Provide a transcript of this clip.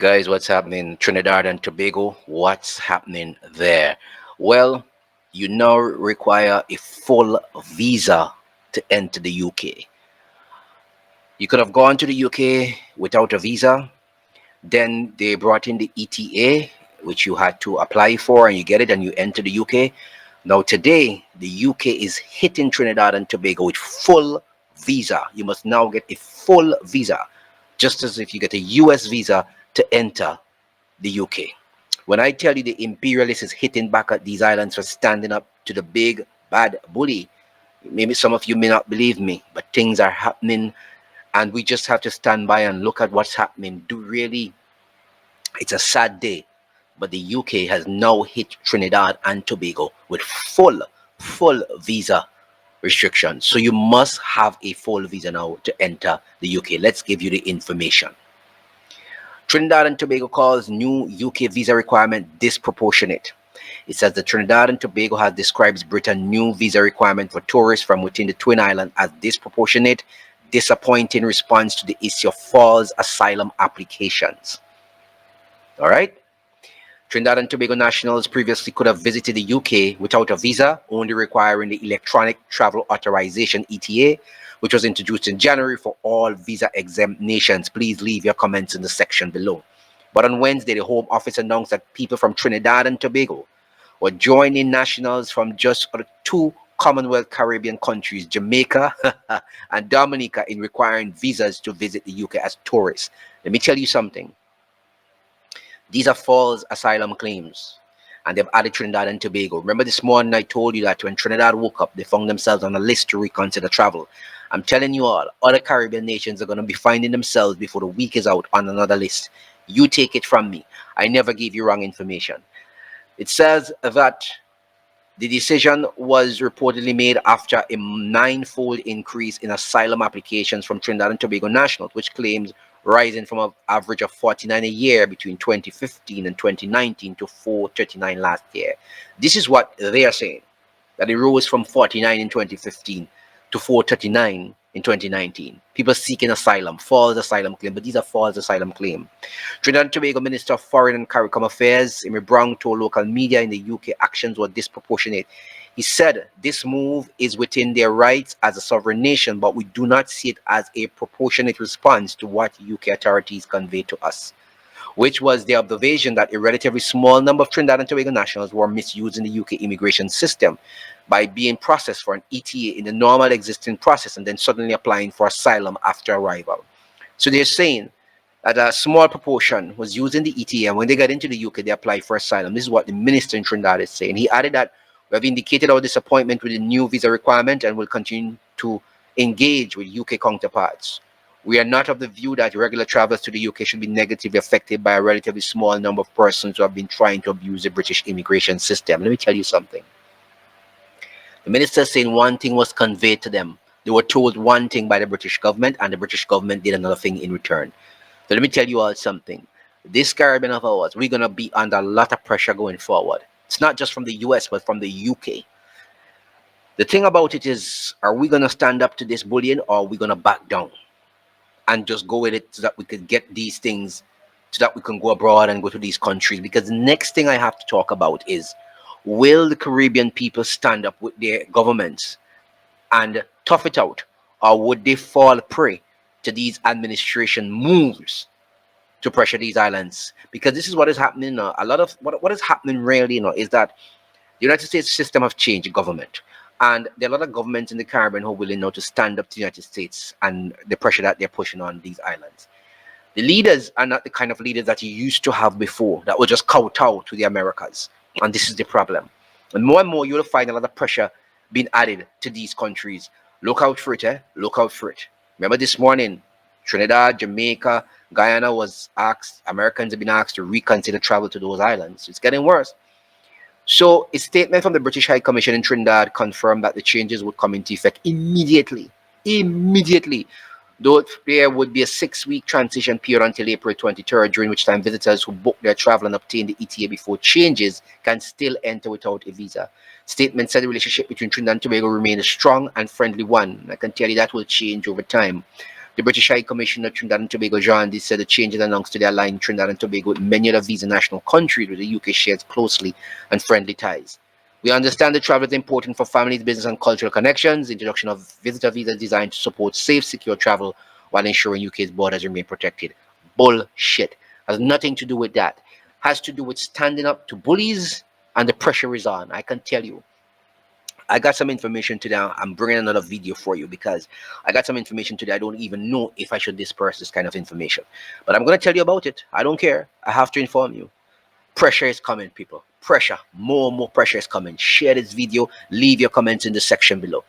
Guys, what's happening? Trinidad and Tobago, what's happening there? Well, you now require a full visa to enter the UK. You could have gone to the UK without a visa. Then they brought in the ETA, which you had to apply for, and you get it and you enter the UK. Now, today, the UK is hitting Trinidad and Tobago with full visa. You must now get a full visa, just as if you get a US visa to enter the UK. When I tell you the imperialist is hitting back at these islands for standing up to the big bad bully, maybe some of you may not believe me, but things are happening, and we just have to stand by and look at what's happening. Do really, it's a sad day, but the UK has now hit Trinidad and Tobago with full visa restrictions. So you must have a full visa now to enter the UK. Let's give you the information. Trinidad and Tobago calls new UK visa requirement disproportionate. It says that Trinidad and Tobago has described Britain's new visa requirement for tourists from within the Twin Islands as disproportionate, disappointing response to the issue of false asylum applications. All right? Trinidad and Tobago nationals previously could have visited the UK without a visa, only requiring the Electronic Travel Authorization (ETA), which was introduced in January for all visa-exempt nations. Please leave your comments in the section below. But on Wednesday, the Home Office announced that people from Trinidad and Tobago were joining nationals from just two Commonwealth Caribbean countries, Jamaica and Dominica, in requiring visas to visit the UK as tourists. Let me tell you something. These are false asylum claims, and they've added Trinidad and Tobago. Remember this morning I told you that when Trinidad woke up, they found themselves on a list to reconsider travel. I'm telling you all, other Caribbean nations are going to be finding themselves before the week is out on another list. You take it from me. I never gave you wrong information. It says that the decision was reportedly made after a ninefold increase in asylum applications from Trinidad and Tobago nationals, which claims rising from an average of 49 a year between 2015 and 2019 to 439 last year. This is what they are saying, that it rose from 49 in 2015 to 439 in 2019. People seeking asylum, false asylum claim, but these are false asylum claims. Trinidad and Tobago Minister of Foreign and CARICOM Affairs, Amy Brown, told local media in the UK actions were disproportionate. He said this move is within their rights as a sovereign nation, but we do not see it as a proportionate response to what UK authorities conveyed to us, which was the observation that a relatively small number of Trinidad and Tobago nationals were misusing the UK immigration system by being processed for an ETA in the normal existing process and then suddenly applying for asylum after arrival. So they're saying that a small proportion was using the ETA, and when they got into the UK, they applied for asylum. This is what the minister in Trinidad is saying. He added that we have indicated our disappointment with the new visa requirement and will continue to engage with UK counterparts. We are not of the view that regular travelers to the UK should be negatively affected by a relatively small number of persons who have been trying to abuse the British immigration system. Let me tell you something. The minister is saying one thing was conveyed to them. They were told one thing by the British government, and the British government did another thing in return. So let me tell you all something. This Caribbean of ours, we're going to be under a lot of pressure going forward. It's not just from the US, but from the UK. The thing about it is, are we going to stand up to this bullying, or are we going to back down and just go with it so that we could get these things, so that we can go abroad and go to these countries? Because the next thing I have to talk about is, will the Caribbean people stand up with their governments and tough it out, or would they fall prey to these administration moves to pressure these islands? Because this is what is happening now. A lot of what is happening really, is that the United States system have changed government, and there are a lot of governments in the Caribbean who are willing now to stand up to the United States and the pressure that they're pushing on these islands. The leaders are not the kind of leaders that you used to have before that will just kowtow to the Americas, and this is the problem. And more you will find a lot of pressure being added to these countries. Look out for it, Look out for it. Remember this morning, Trinidad, Jamaica, Guyana was asked, Americans have been asked to reconsider travel to those islands. It's getting worse. So a statement from the British High Commission in Trinidad confirmed that the changes would come into effect immediately. Though there would be a 6-week transition period until April 23rd, during which time visitors who book their travel and obtain the ETA before changes can still enter without a visa. Statement said the relationship between Trinidad and Tobago remained a strong and friendly one. I can tell you that will change over time. The British High Commissioner of Trinidad and Tobago, John, said the changes announced today align Trinidad and Tobago with many other visa national countries with the UK shares closely and friendly ties. We understand that travel is important for families, business, and cultural connections. The introduction of visitor visas designed to support safe, secure travel while ensuring UK's borders remain protected. Bullshit. Has nothing to do with that. Has to do with standing up to bullies, and the pressure is on. I can tell you. I got some information today. I'm bringing another video for you because I got some information today. I don't even know if I should disperse this kind of information. But I'm going to tell you about it. I don't care. I have to inform you. Pressure is coming, people. Pressure. More pressure is coming. Share this video. Leave your comments in the section below.